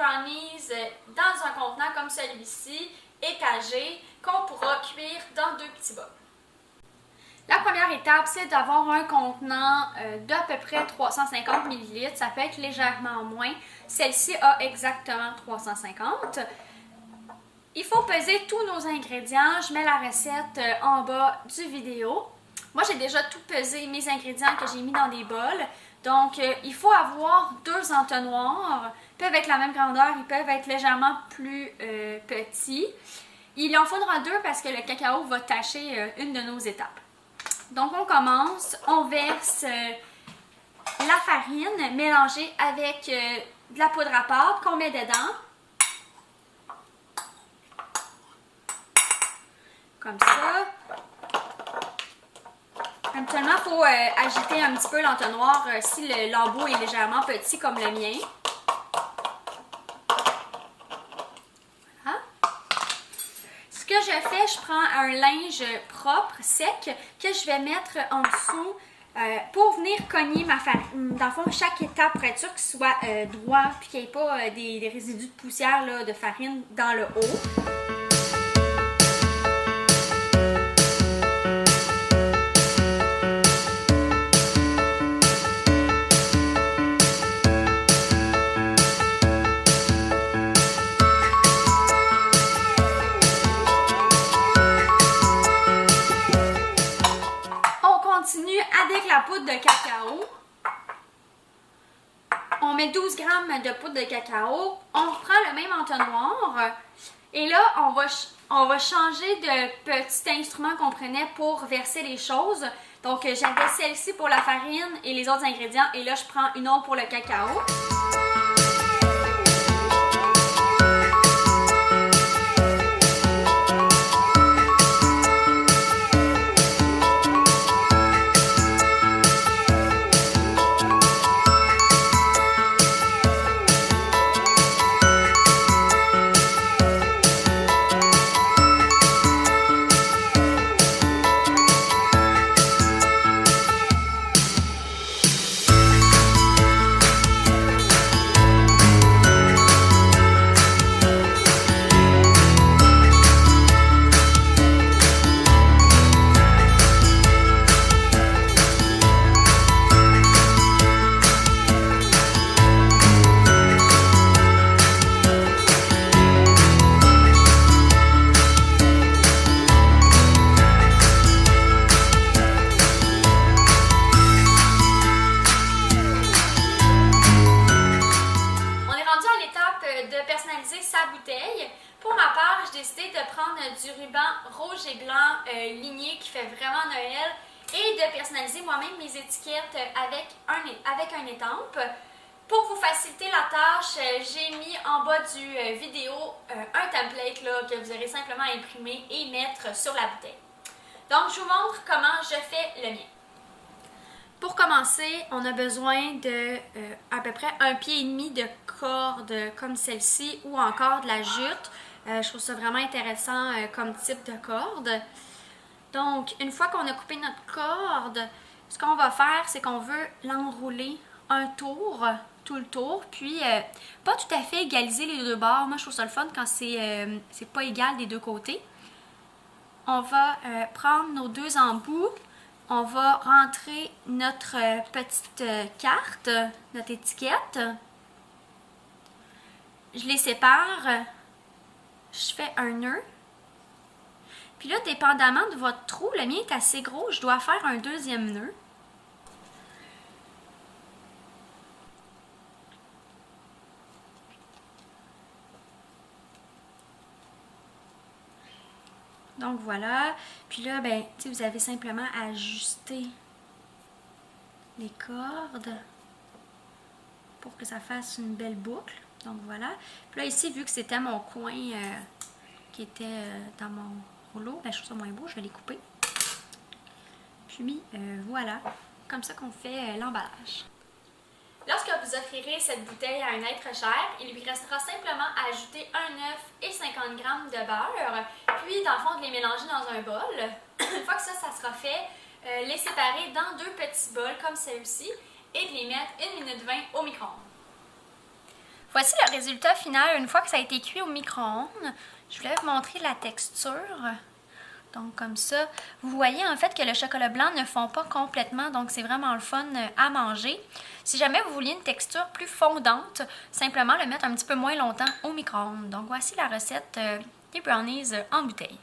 brownies dans un contenant comme celui-ci, étagé, qu'on pourra cuire dans 2 petits bols. La première étape, c'est d'avoir un contenant d'à peu près 350 ml. Ça peut être légèrement moins. Celle-ci a exactement 350. Il faut peser tous nos ingrédients. Je mets la recette en bas du vidéo. Moi, j'ai déjà tout pesé, mes ingrédients que j'ai mis dans des bols. Donc, il faut avoir 2 entonnoirs. Ils peuvent être la même grandeur, ils peuvent être légèrement plus petits. Il en faudra 2 parce que le cacao va tacher une de nos étapes. Donc, on commence. On verse la farine mélangée avec de la poudre à pâte qu'on met dedans. Comme ça. Habituellement, il faut agiter un petit peu l'entonnoir si l'embout est légèrement petit comme le mien. Voilà. Ce que je fais, je prends un linge propre, sec, que je vais mettre en dessous pour venir cogner ma farine. Dans le fond, chaque étape pour être sûr qu'il soit droit et qu'il n'y ait pas des résidus de poussière là, de farine dans le haut. Avec la poudre de cacao, on met 12 g de poudre de cacao, on reprend le même entonnoir et là on va changer de petit instrument qu'on prenait pour verser les choses. Donc j'avais celle-ci pour la farine et les autres ingrédients et là je prends une autre pour le cacao. Sa bouteille. Pour ma part, j'ai décidé de prendre du ruban rouge et blanc ligné qui fait vraiment Noël et de personnaliser moi-même mes étiquettes avec un étampe. Pour vous faciliter la tâche, j'ai mis en bas du vidéo un template là, que vous aurez simplement à imprimer et mettre sur la bouteille. Donc, je vous montre comment je fais le mien. Pour commencer, on a besoin de à peu près 1,5 pied de corde comme celle-ci ou encore de la jute. Je trouve ça vraiment intéressant comme type de corde. Donc, une fois qu'on a coupé notre corde, ce qu'on va faire, c'est qu'on veut l'enrouler un tour, tout le tour, puis pas tout à fait égaliser les deux bords. Moi, je trouve ça le fun quand c'est pas égal des deux côtés. On va prendre nos 2 embouts. On va rentrer notre petite carte, notre étiquette. Je les sépare. Je fais un nœud. Puis là, dépendamment de votre trou, le mien est assez gros, je dois faire un 2e nœud. Donc voilà, puis là, ben, vous avez simplement à ajuster les cordes pour que ça fasse une belle boucle. Donc voilà. Puis là ici, vu que c'était mon coin qui était dans mon rouleau, ben, je trouve ça moins beau, je vais les couper. Puis voilà, comme ça qu'on fait l'emballage. Lorsque vous offrirez cette bouteille à un être cher, il lui restera simplement à ajouter un œuf et 50 g de beurre, puis dans le fond de les mélanger dans un bol. Une fois que ça sera fait, les séparer dans 2 petits bols comme celui-ci et de les mettre 1 minute 20 au micro-ondes. Voici le résultat final une fois que ça a été cuit au micro-ondes. Je voulais vous montrer la texture. Donc comme ça, vous voyez en fait que le chocolat blanc ne fond pas complètement, donc c'est vraiment le fun à manger. Si jamais vous vouliez une texture plus fondante, simplement le mettre un petit peu moins longtemps au micro-ondes. Donc voici la recette des brownies en bouteille.